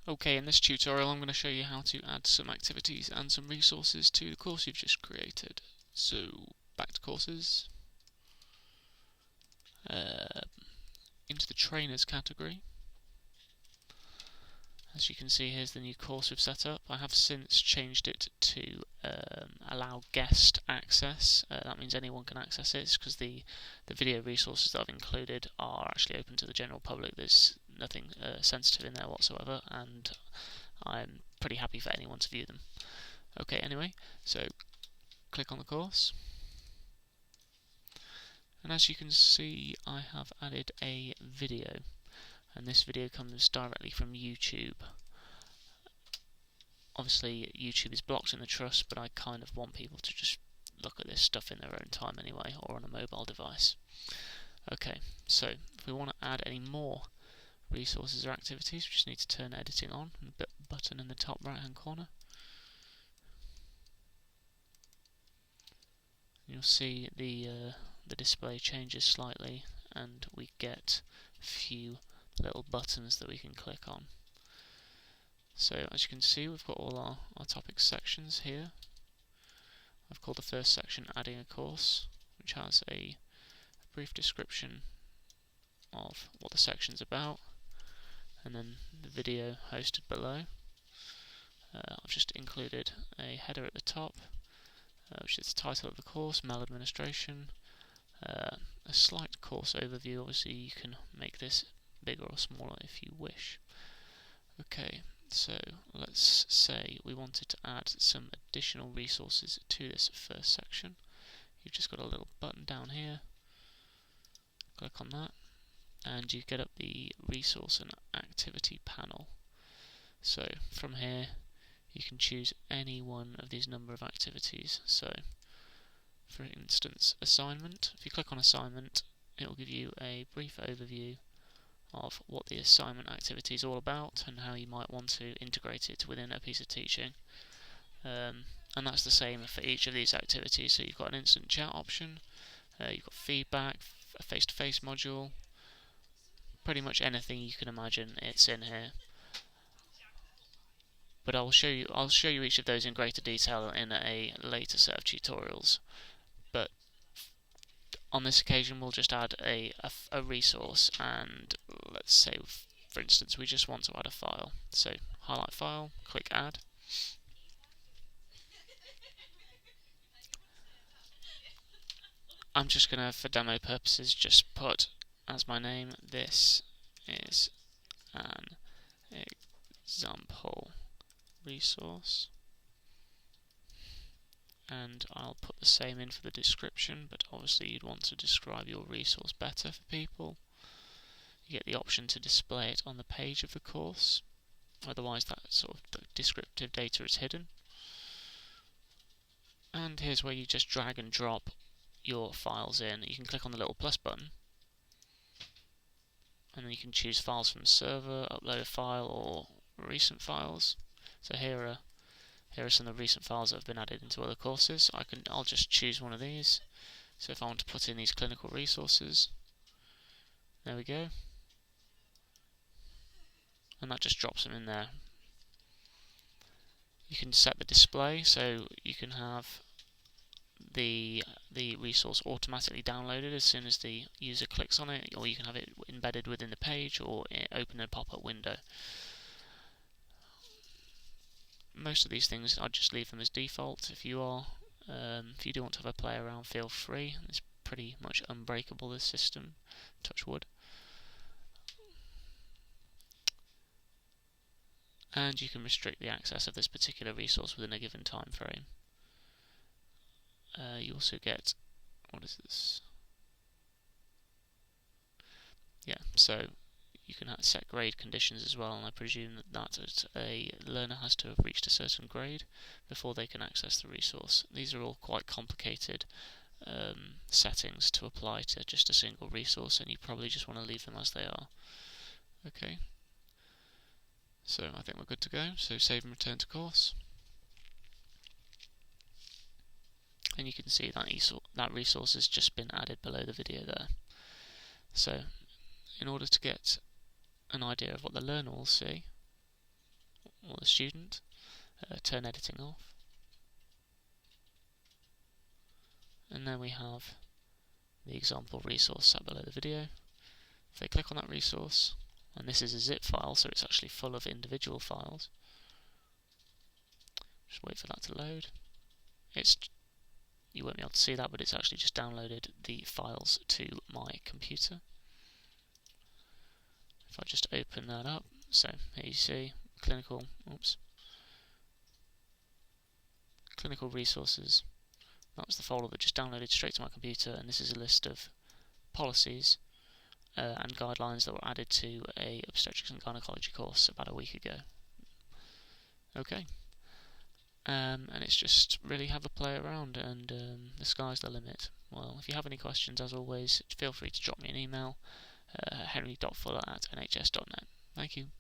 Okay, in this tutorial I'm going to show you how to add some activities and some resources to the course you've just created. So, back to courses, into the trainers category. As you can see, here's the new course we've set up. I have since changed it to allow guest access. That means anyone can access it, because the video resources that I've included are actually open to the general public. There's nothing sensitive in there whatsoever, and I'm pretty happy for anyone to view them. Okay, anyway, so click on the course, and as you can see, I have added a video, and this video comes directly from YouTube. Obviously, YouTube is blocked in the trust, but I kind of want people to just look at this stuff in their own time anyway, or on a mobile device. Okay, so if we want to add any more resources or activities, we just need to turn editing on, the button in the top right hand corner. You'll see the display changes slightly, and we get a few little buttons that we can click on. So as you can see, we've got all our topic sections here. I've called the first section Adding a Course, which has a brief description of what the section's about, and then the video hosted below. I've just included a header at the top, which is the title of the course, maladministration, a slight course overview. Obviously you can make this bigger or smaller if you wish. Okay, so let's say we wanted to add some additional resources to this first section. You've just got a little button down here, click on that, and you get up the resource and activity panel. So from here you can choose any one of these number of activities. So for instance, assignment. If you click on assignment, it will give you a brief overview of what the assignment activity is all about and how you might want to integrate it within a piece of teaching. And that's the same for each of these activities. So you've got an instant chat option, you've got feedback, a face-to-face module, pretty much anything you can imagine, it's in here. But I'll show you each of those in greater detail in a later set of tutorials. But on this occasion we'll just add a resource, and let's say for instance we just want to add a file. So highlight file, click add. I'm just going to, for demo purposes, just put as my name, this is an example resource, and I'll put the same in for the description, but obviously you'd want to describe your resource better for people. You get the option to display it on the page of the course, otherwise that sort of descriptive data is hidden. And here's where you just drag and drop your files in. You can click on the little plus button, and then you can choose files from server, upload a file, or recent files. So here are some of the recent files that have been added into other courses. I'll just choose one of these. So if I want to put in these clinical resources, there we go, and that just drops them in there. You can set the display, so you can have the resource automatically downloaded as soon as the user clicks on it, or you can have it embedded within the page or open a pop-up window. Most of these things I'd just leave them as default. If you do want to have a play around, feel free. It's pretty much unbreakable, this system, touch wood. And you can restrict the access of this particular resource within a given time frame. You also get, what is this? Yeah, so you can set grade conditions as well, and I presume that a learner has to have reached a certain grade before they can access the resource. These are all quite complicated settings to apply to just a single resource, and you probably just want to leave them as they are. Okay, so I think we're good to go. So save and return to course. And you can see that resource has just been added below the video there. So in order to get an idea of what the learner will see, or the student. Turn editing off. And then we have the example resource sat below the video. If they click on that resource, and this is a zip file, so it's actually full of individual files. Just wait for that to load. You won't be able to see that, but it's actually just downloaded the files to my computer. If I just open that up, so here you see clinical resources. That was the folder that just downloaded straight to my computer, and this is a list of policies and guidelines that were added to a obstetrics and gynecology course about a week ago. Okay. And it's just really have a play around, and the sky's the limit. Well, if you have any questions, as always, feel free to drop me an email, henry.fuller@nhs.net. Thank you.